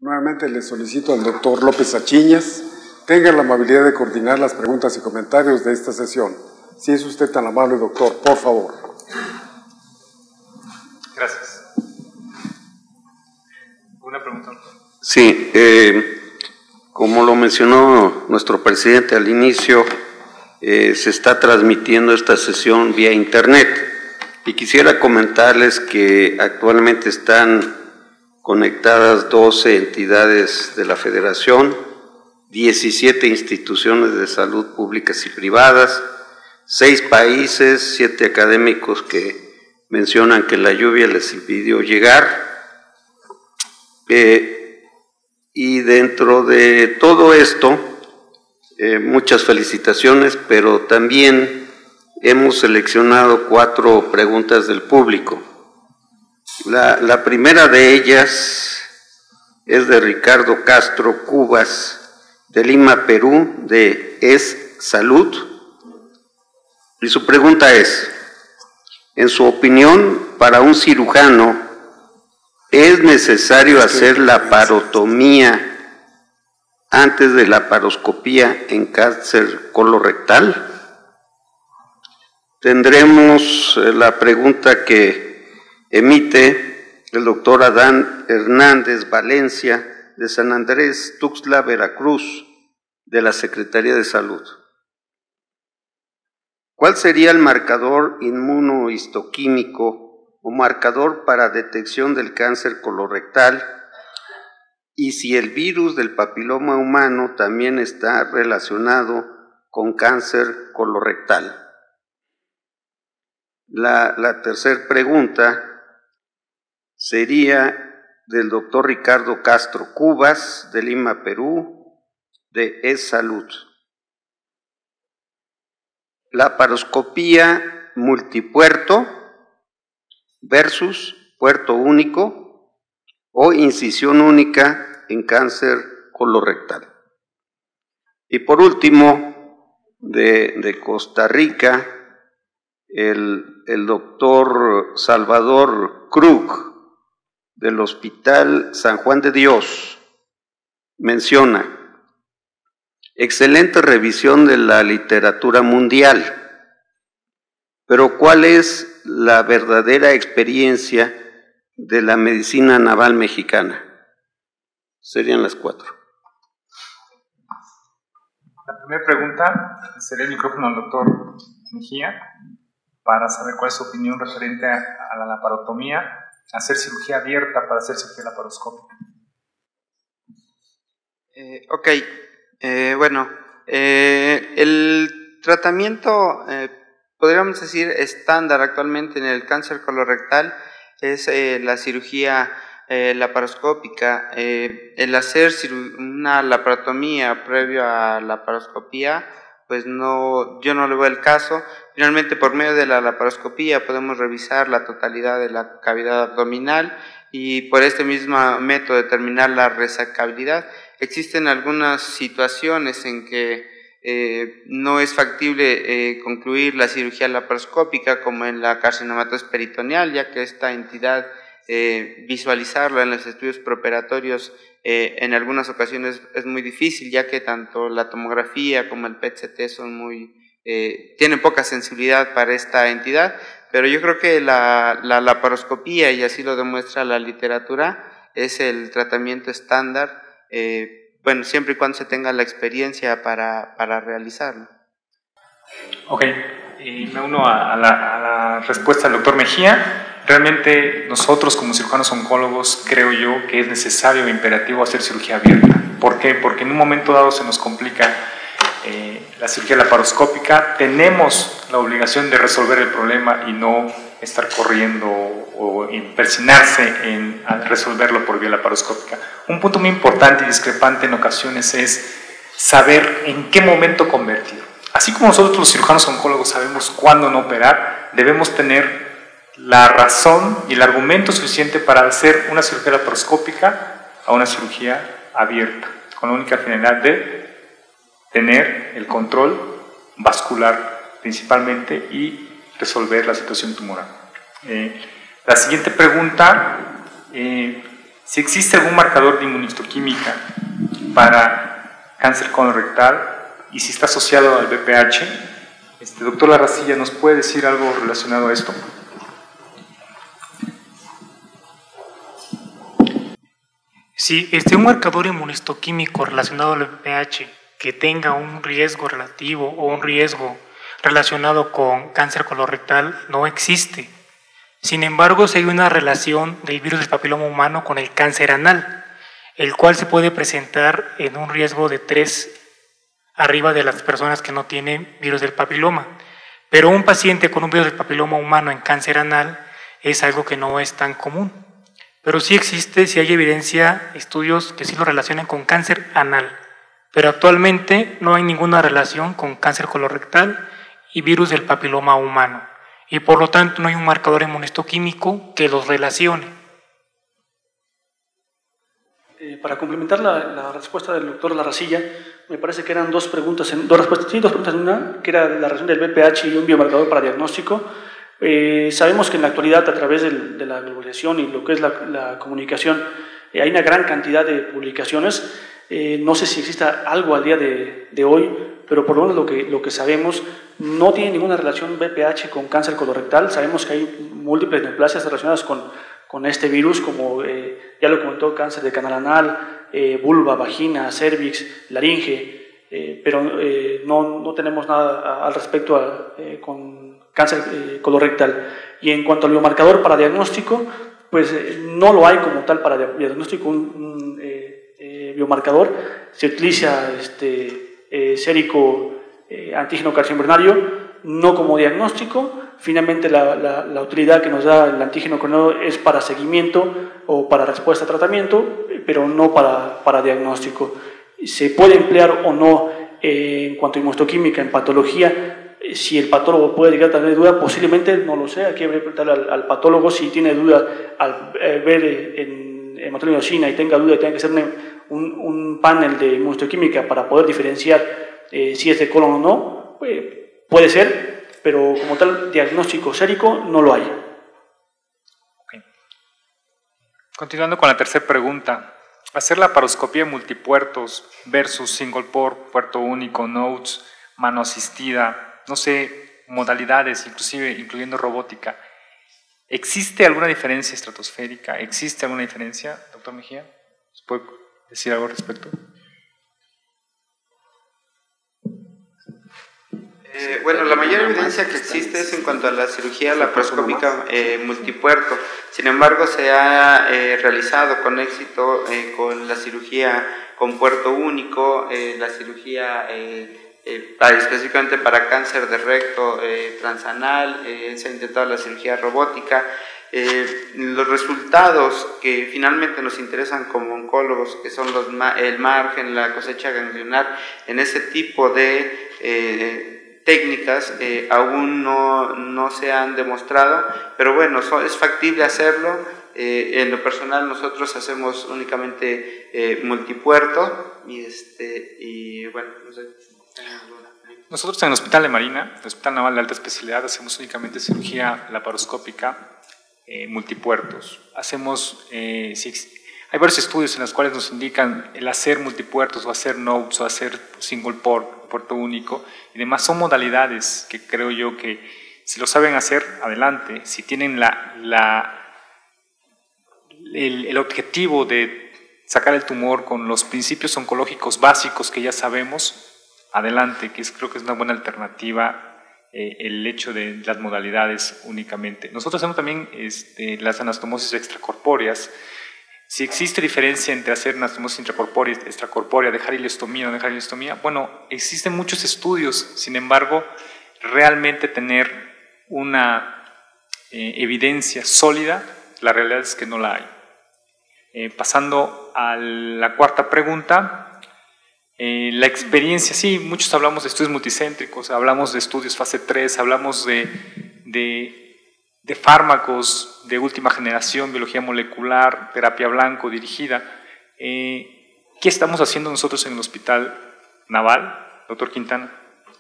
Nuevamente le solicito al doctor López Achiñas tenga la amabilidad de coordinar las preguntas y comentarios de esta sesión. Si es usted tan amable, doctor, por favor. Gracias. ¿Alguna pregunta? Sí, como lo mencionó nuestro presidente al inicio, se está transmitiendo esta sesión vía internet y quisiera comentarles que actualmente están conectadas 12 entidades de la Federación, 17 instituciones de salud públicas y privadas, 6 países, 7 académicos que mencionan que la lluvia les impidió llegar, y dentro de todo esto, muchas felicitaciones, pero también hemos seleccionado 4 preguntas del público. La primera de ellas es de Ricardo Castro Cubas, de Lima, Perú, de Es Salud, y su pregunta es: en su opinión, para un cirujano, ¿es necesario hacer laparotomía antes de la laparoscopía en cáncer colorectal? Tendremos la pregunta que emite el doctor Adán Hernández Valencia, de San Andrés Tuxtla, Veracruz, de la Secretaría de Salud. ¿Cuál sería el marcador inmunohistoquímico o marcador para detección del cáncer colorectal? Y si el virus del papiloma humano también está relacionado con cáncer colorectal. La tercera pregunta sería del doctor Ricardo Castro Cubas, de Lima, Perú, de Es Salud. Laparoscopía multipuerto versus puerto único o incisión única en cáncer colorectal. Y por último, de Costa Rica, el doctor Salvador Krug, del Hospital San Juan de Dios, menciona: excelente revisión de la literatura mundial, pero ¿cuál es la verdadera experiencia de la medicina naval mexicana? Serían las 4. La primera pregunta sería el micrófono al doctor Mejía para saber cuál es su opinión referente a la laparotomía, hacer cirugía abierta para hacer cirugía laparoscópica. Bueno, el tratamiento, podríamos decir, estándar actualmente en el cáncer colorectal es la cirugía laparoscópica. El hacer una laparotomía previo a la laparoscopía, pues no, yo no le veo el caso. Finalmente, por medio de la laparoscopía podemos revisar la totalidad de la cavidad abdominal y por este mismo método determinar la resecabilidad. Existen algunas situaciones en que no es factible concluir la cirugía laparoscópica, como en la carcinomatosis peritoneal, ya que esta entidad, visualizarla en los estudios preoperatorios en algunas ocasiones es muy difícil, ya que tanto la tomografía como el PET-CT son tienen poca sensibilidad para esta entidad, pero yo creo que la laparoscopía, y así lo demuestra la literatura, es el tratamiento estándar, bueno, siempre y cuando se tenga la experiencia para realizarlo. Ok, me uno a la respuesta del doctor Mejía. Realmente nosotros como cirujanos oncólogos creo yo que es necesario e imperativo hacer cirugía abierta. ¿Por qué? Porque en un momento dado se nos complica la cirugía laparoscópica, tenemos la obligación de resolver el problema y no estar corriendo o empecinarse en resolverlo por vía laparoscópica. Un punto muy importante y discrepante en ocasiones es saber en qué momento convertir. Así como nosotros los cirujanos oncólogos sabemos cuándo no operar, debemos tener la razón y el argumento suficiente para hacer una cirugía laparoscópica a una cirugía abierta, con la única finalidad de tener el control vascular principalmente y resolver la situación tumoral. La siguiente pregunta si existe algún marcador de inmunistoquímica para cáncer colorectal y si está asociado al BPH. Doctor Larracilla, ¿nos puede decir algo relacionado a esto? Sí, un marcador inmunistoquímico relacionado al VPH que tenga un riesgo relativo o un riesgo relacionado con cáncer colorectal no existe. Sin embargo, sí hay una relación del virus del papiloma humano con el cáncer anal, el cual se puede presentar en un riesgo de 3 arriba de las personas que no tienen virus del papiloma. Pero un paciente con un virus del papiloma humano en cáncer anal es algo que no es tan común. Pero sí existe, sí hay evidencia, estudios que sí lo relacionan con cáncer anal. Pero actualmente no hay ninguna relación con cáncer colorectal y virus del papiloma humano. Y por lo tanto no hay un marcador inmunistoquímico que los relacione. Para complementar la respuesta del doctor Larracilla, me parece que eran dos preguntas en una, que era la relación del BPH y un biomarcador para diagnóstico. Sabemos que en la actualidad, a través de la globalización y lo que es la comunicación, hay una gran cantidad de publicaciones. No sé si exista algo al día de hoy, pero por lo menos lo que sabemos, no tiene ninguna relación BPH con cáncer colorectal. Sabemos que hay múltiples neoplasias relacionadas con este virus, como ya lo comentó, cáncer de canal anal, vulva, vagina, cervix, laringe, pero no tenemos nada al respecto con cáncer colorectal. Y en cuanto al biomarcador para diagnóstico, pues no lo hay como tal para diagnóstico un biomarcador. Se utiliza sérico antígeno carcinoembrionario, no como diagnóstico. Finalmente la utilidad que nos da el antígeno coronado es para seguimiento o para respuesta a tratamiento, pero no para diagnóstico. Se puede emplear o no en cuanto a inmunoquímica en patología. Si el patólogo puede llegar a tener duda, posiblemente, no lo sé, aquí habría que preguntarle al patólogo si tiene duda al ver en hematología y tenga duda y tenga que hacer un panel de inmunoquímica para poder diferenciar si es de colon o no, puede ser, pero como tal diagnóstico sérico no lo hay. Okay. Continuando con la tercera pregunta, hacer la laparoscopía multipuertos versus single port, puerto único, nodes, mano asistida, no sé, modalidades, inclusive incluyendo robótica. ¿Existe alguna diferencia estratosférica? ¿Existe alguna diferencia, doctor Mejía? ¿Se puede decir algo al respecto? Bueno, la mayor evidencia que existe es en cuanto a la cirugía laparoscópica multipuerto. Sin embargo, se ha realizado con éxito con la cirugía con puerto único, la cirugía específicamente para cáncer de recto transanal, se ha intentado la cirugía robótica. Los resultados que finalmente nos interesan como oncólogos, que son el margen, la cosecha ganglionar, en ese tipo de técnicas aún no se han demostrado, pero bueno, es factible hacerlo. En lo personal nosotros hacemos únicamente multipuerto y bueno, no sé. Nosotros en el Hospital de Marina, el Hospital Naval de Alta Especialidad, hacemos únicamente cirugía laparoscópica multipuertos. Hacemos, hay varios estudios en los cuales nos indican el hacer multipuertos o hacer nodes o hacer single port, puerto único y demás. Son modalidades que creo yo que si lo saben hacer, adelante. Si tienen el objetivo de sacar el tumor con los principios oncológicos básicos que ya sabemos, adelante, creo que es una buena alternativa el hecho de las modalidades únicamente. Nosotros hacemos también las anastomosis extracorpóreas. Si existe diferencia entre hacer anastomosis intracorpórea y extracorpórea, dejar ileostomía o no dejar ileostomía, bueno, existen muchos estudios, sin embargo, realmente tener una evidencia sólida, la realidad es que no la hay. Pasando a la cuarta pregunta, la experiencia, sí, muchos hablamos de estudios multicéntricos, hablamos de estudios fase 3, hablamos de fármacos de última generación, biología molecular, terapia blanco dirigida. ¿Qué estamos haciendo nosotros en el Hospital Naval, doctor Quintana?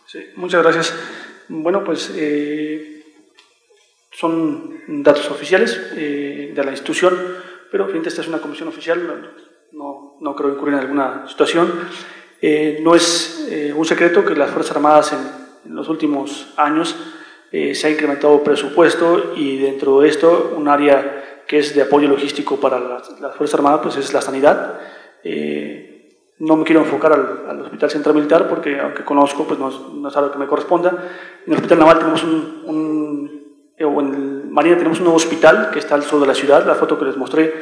Sí, muchas gracias. Bueno, pues son datos oficiales de la institución. pero finalmente esta es una comisión oficial, no creo incurrir en alguna situación. No es un secreto que las Fuerzas Armadas en los últimos años se ha incrementado presupuesto, y dentro de esto un área que es de apoyo logístico para las Fuerzas Armadas pues es la sanidad. No me quiero enfocar al Hospital Central Militar porque, aunque conozco, pues no es algo que me corresponda. En el Hospital Naval tenemos o en Marina tenemos un nuevo hospital que está al sur de la ciudad. La foto que les mostré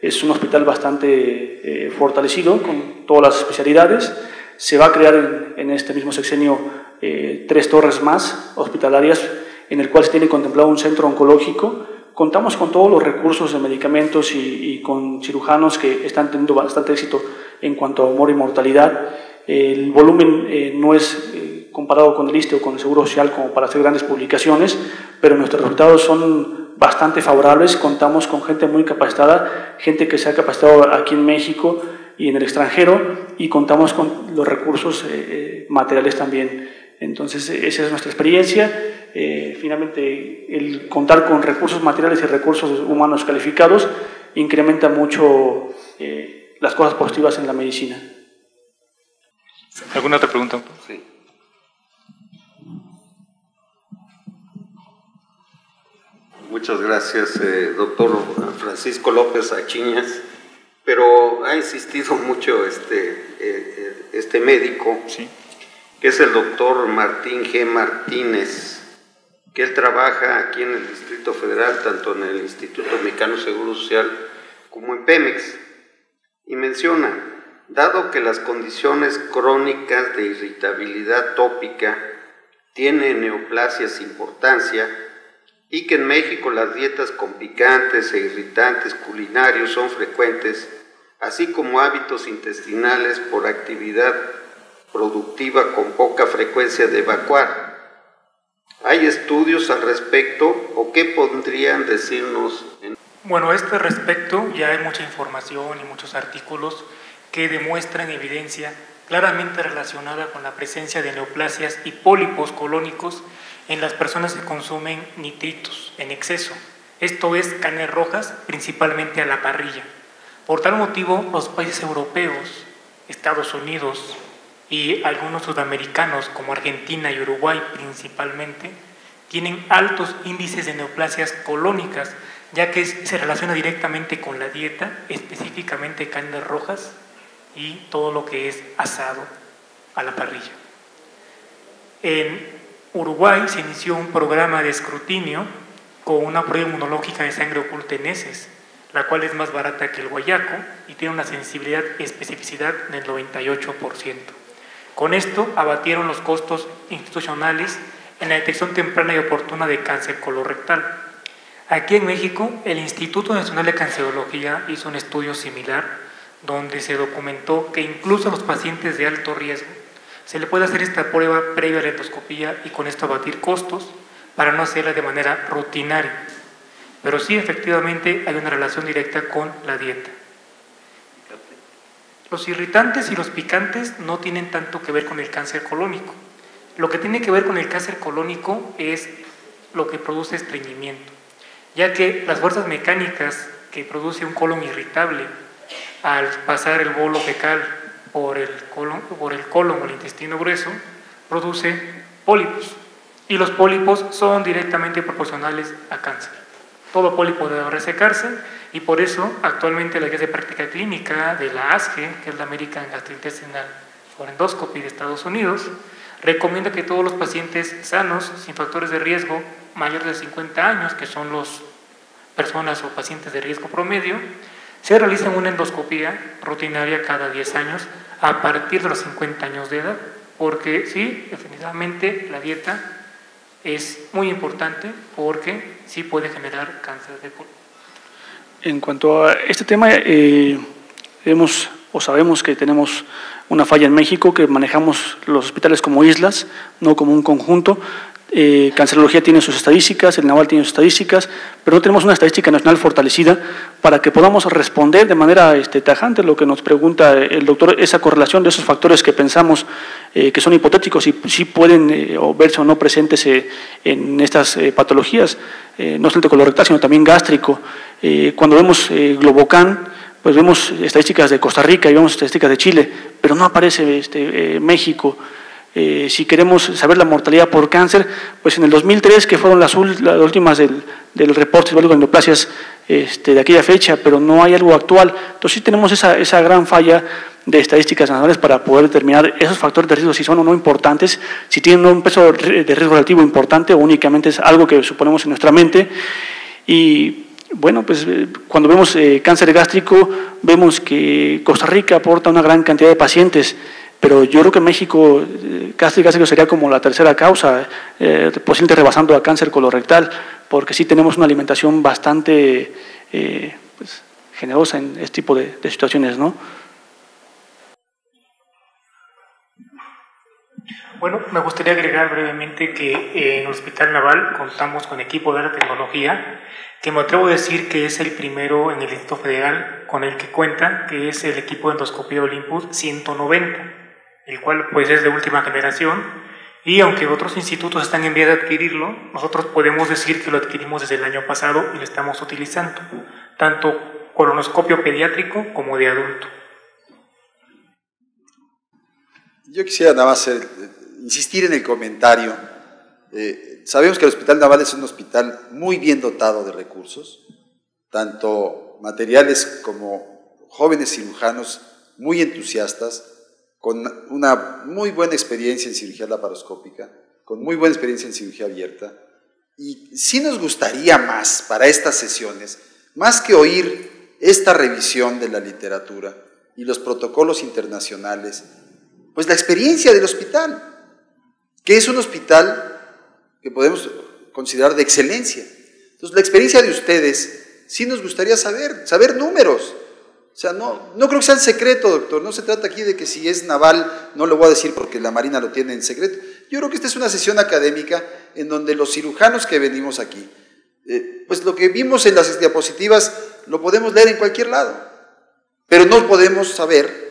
es un hospital bastante fortalecido con todas las especialidades. Se va a crear en este mismo sexenio 3 torres más hospitalarias, en el cual se tiene contemplado un centro oncológico. Contamos con todos los recursos de medicamentos y con cirujanos que están teniendo bastante éxito en cuanto a humor y mortalidad. El volumen no es comparado con el ISSSTE o con el Seguro Social como para hacer grandes publicaciones, pero nuestros resultados son bastante favorables. Contamos con gente muy capacitada, gente que se ha capacitado aquí en México y en el extranjero, y contamos con los recursos materiales también. Entonces, esa es nuestra experiencia. Finalmente, el contar con recursos materiales y recursos humanos calificados incrementa mucho las cosas positivas en la medicina. ¿Alguna otra pregunta? Sí. Muchas gracias, doctor Francisco López Achiñas, pero ha insistido mucho este médico, Sí. que es el doctor Martín G. Martínez, que él trabaja aquí en el Distrito Federal, tanto en el Instituto Mexicano de Seguro Social como en Pemex, y menciona: dado que las condiciones crónicas de irritabilidad tópica tienen neoplasias importancia, y que en México las dietas con picantes e irritantes culinarios son frecuentes, así como hábitos intestinales por actividad productiva con poca frecuencia de evacuar. ¿Hay estudios al respecto o qué podrían decirnos? Bueno, a este respecto ya hay mucha información y muchos artículos que demuestran evidencia claramente relacionada con la presencia de neoplasias y pólipos colónicos en las personas que consumen nitritos en exceso. Esto es carnes rojas, principalmente a la parrilla. Por tal motivo, los países europeos, Estados Unidos y algunos sudamericanos como Argentina y Uruguay principalmente, tienen altos índices de neoplasias colónicas, ya que se relaciona directamente con la dieta, específicamente carnes rojas y todo lo que es asado a la parrilla. En Uruguay se inició un programa de escrutinio con una prueba inmunológica de sangre oculta en heces, la cual es más barata que el guayaco y tiene una sensibilidad y especificidad del 98%. Con esto abatieron los costos institucionales en la detección temprana y oportuna de cáncer colorectal. Aquí en México, el Instituto Nacional de Cancerología hizo un estudio similar donde se documentó que incluso a los pacientes de alto riesgo se le puede hacer esta prueba previa a la endoscopía y con esto abatir costos para no hacerla de manera rutinaria. Pero sí, efectivamente, hay una relación directa con la dieta. Los irritantes y los picantes no tienen tanto que ver con el cáncer colónico. Lo que tiene que ver con el cáncer colónico es lo que produce estreñimiento, ya que las fuerzas mecánicas que produce un colon irritable al pasar el bolo fecal por el colon o el intestino grueso, produce pólipos. Y los pólipos son directamente proporcionales a cáncer. Todo pólipo debe resecarse y por eso actualmente la guía de práctica clínica de la ASGE, que es la American Gastrointestinal Endoscopy de Estados Unidos, recomienda que todos los pacientes sanos, sin factores de riesgo, mayores de 50 años, que son las personas o pacientes de riesgo promedio, se realicen una endoscopía rutinaria cada 10 años a partir de los 50 años de edad, porque sí, definitivamente la dieta es muy importante porque sí puede generar cáncer de colon. En cuanto a este tema, sabemos que tenemos una falla en México, que manejamos los hospitales como islas, no como un conjunto. Cancerología tiene sus estadísticas, el Naval tiene sus estadísticas, pero no tenemos una estadística nacional fortalecida para que podamos responder de manera tajante lo que nos pregunta el doctor, esa correlación de esos factores que pensamos que son hipotéticos y sí pueden verse o no presentes en estas patologías, no solamente colorectal, sino también gástrico. Cuando vemos Globocan, pues vemos estadísticas de Costa Rica y vemos estadísticas de Chile, pero no aparece México. Si queremos saber la mortalidad por cáncer, pues en el 2003, que fueron las últimas del reporte de endoplasias de aquella fecha, pero no hay algo actual. Entonces sí tenemos esa gran falla de estadísticas nacionales para poder determinar esos factores de riesgo, si son o no importantes, si tienen un peso de riesgo relativo importante o únicamente es algo que suponemos en nuestra mente. Y bueno, pues cuando vemos cáncer gástrico, vemos que Costa Rica aporta una gran cantidad de pacientes, pero yo creo que México, cáncer gástrico sería como la tercera causa, posiblemente rebasando a cáncer colorectal, porque sí tenemos una alimentación bastante pues, generosa en este tipo de situaciones, ¿no? Bueno, me gustaría agregar brevemente que en el Hospital Naval contamos con equipo de alta tecnología, que me atrevo a decir que es el primero en el Distrito Federal con el que cuenta, que es el equipo de endoscopía Olympus 190, el cual pues es de última generación, y aunque otros institutos están en vía de adquirirlo, nosotros podemos decir que lo adquirimos desde el año pasado y lo estamos utilizando, tanto colonoscopio pediátrico como de adulto. Yo quisiera nada más insistir en el comentario. Sabemos que el Hospital Naval es un hospital muy bien dotado de recursos, tanto materiales como jóvenes cirujanos muy entusiastas, con una muy buena experiencia en cirugía laparoscópica, con muy buena experiencia en cirugía abierta. Y sí nos gustaría más para estas sesiones, más que oír esta revisión de la literatura y los protocolos internacionales, pues la experiencia del hospital, que es un hospital que podemos considerar de excelencia. Entonces, la experiencia de ustedes, sí nos gustaría saber números. O sea, no creo que sea en secreto, doctor. No se trata aquí de que si es naval, no lo voy a decir porque la Marina lo tiene en secreto. Yo creo que esta es una sesión académica en donde los cirujanos que venimos aquí, pues lo que vimos en las diapositivas lo podemos leer en cualquier lado, pero no podemos saber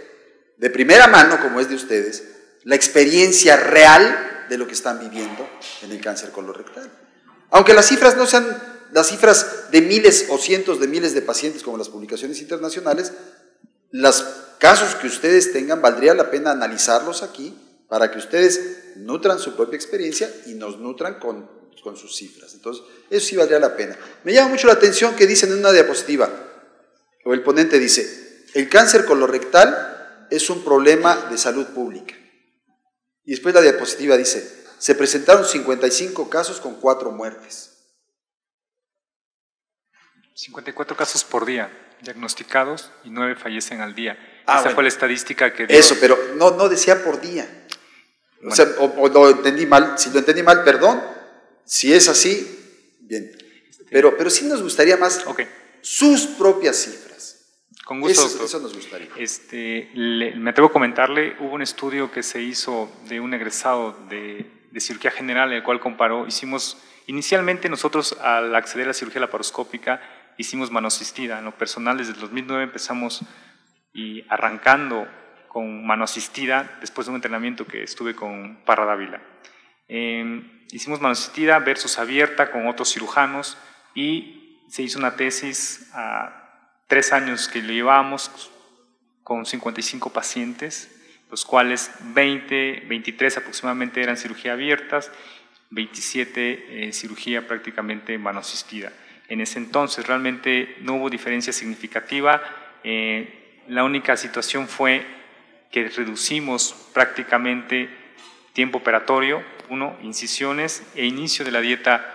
de primera mano, como es de ustedes, la experiencia real de lo que están viviendo en el cáncer colorectal. Aunque las cifras no sean las cifras de miles o cientos de miles de pacientes como las publicaciones internacionales, los casos que ustedes tengan, valdría la pena analizarlos aquí para que ustedes nutran su propia experiencia y nos nutran con sus cifras. Entonces, eso sí valdría la pena. Me llama mucho la atención que dicen en una diapositiva, o el ponente dice, el cáncer colorectal es un problema de salud pública. Y después la diapositiva dice, se presentaron 55 casos con 4 muertes. 54 casos por día diagnosticados y 9 fallecen al día. Esa bueno, fue la estadística que dio. Eso, pero no decía por día. Bueno. O sea, o lo entendí mal. Si lo entendí mal, perdón. Si es así, bien. Pero sí nos gustaría más sus propias cifras. Con gusto, doctor. Eso nos gustaría. Me atrevo a comentarle, hubo un estudio que se hizo de un egresado de cirugía general, en el cual comparó, inicialmente nosotros al acceder a la cirugía laparoscópica, hicimos mano asistida. En lo personal, desde el 2009 empezamos y arrancando con mano asistida, después de un entrenamiento que estuve con Parra Dávila. Hicimos mano asistida versus abierta con otros cirujanos y se hizo una tesis a 3 años que lo llevábamos con 55 pacientes, los cuales 23 aproximadamente eran cirugía abiertas, 27 cirugía prácticamente en mano asistida. En ese entonces realmente no hubo diferencia significativa, la única situación fue que reducimos prácticamente tiempo operatorio, incisiones e inicio de la dieta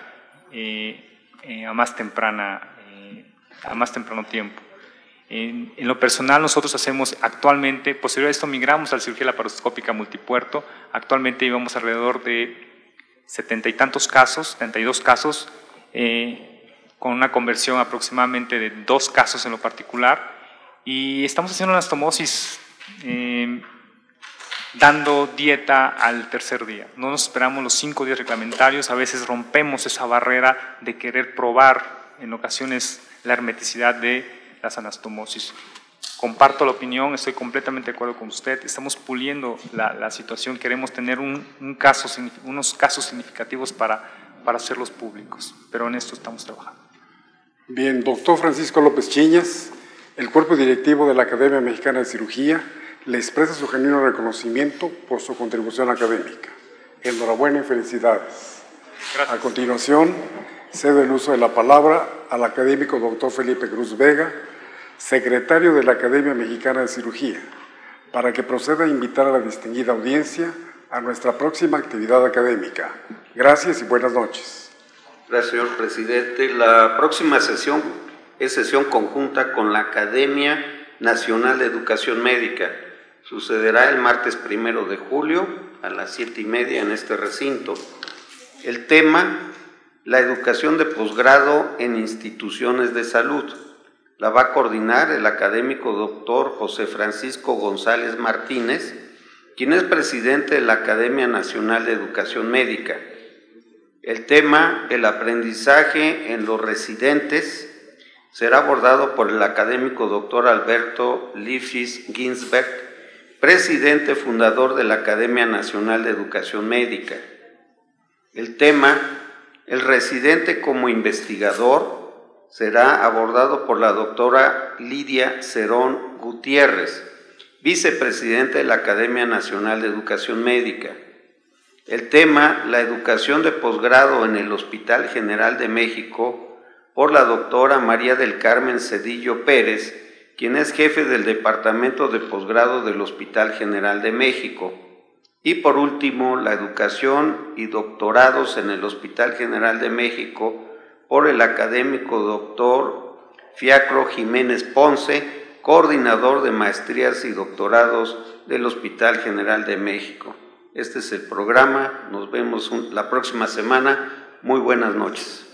a más temprano tiempo. En lo personal nosotros hacemos actualmente, posterior a esto migramos a la cirugía laparoscópica multipuerto, actualmente llevamos alrededor de 70 y tantos casos, 72 casos, con una conversión aproximadamente de 2 casos en lo particular, y estamos haciendo una anastomosis dando dieta al tercer día. No nos esperamos los 5 días reglamentarios, a veces rompemos esa barrera de querer probar en ocasiones la hermeticidad de las anastomosis. Comparto la opinión, estoy completamente de acuerdo con usted, estamos puliendo la situación, queremos tener unos casos significativos para hacerlos públicos, pero en esto estamos trabajando. Bien, doctor Francisco López Chiñas, el cuerpo directivo de la Academia Mexicana de Cirugía le expresa su genuino reconocimiento por su contribución académica. Enhorabuena y felicidades. Gracias. A continuación, cedo el uso de la palabra al académico doctor Felipe Cruz Vega, secretario de la Academia Mexicana de Cirugía, para que proceda a invitar a la distinguida audiencia a nuestra próxima actividad académica. Gracias y buenas noches. Gracias, señor presidente. La próxima sesión es sesión conjunta con la Academia Nacional de Educación Médica. Sucederá el martes 1 de julio a las 7:30 en este recinto. El tema, la educación de posgrado en instituciones de salud. La va a coordinar el académico doctor José Francisco González Martínez, quien es presidente de la Academia Nacional de Educación Médica. El tema, el aprendizaje en los residentes, será abordado por el académico doctor Alberto Lifshitz Ginsberg, presidente fundador de la Academia Nacional de Educación Médica. El tema, el residente como investigador, será abordado por la doctora Lidia Cerón Gutiérrez, vicepresidente de la Academia Nacional de Educación Médica. El tema, la educación de posgrado en el Hospital General de México, por la doctora María del Carmen Cedillo Pérez, quien es jefe del Departamento de Posgrado del Hospital General de México. Y por último, la educación y doctorados en el Hospital General de México, por el académico doctor Fiacro Jiménez Ponce, coordinador de maestrías y doctorados del Hospital General de México. Este es el programa, nos vemos la próxima semana. Muy buenas noches.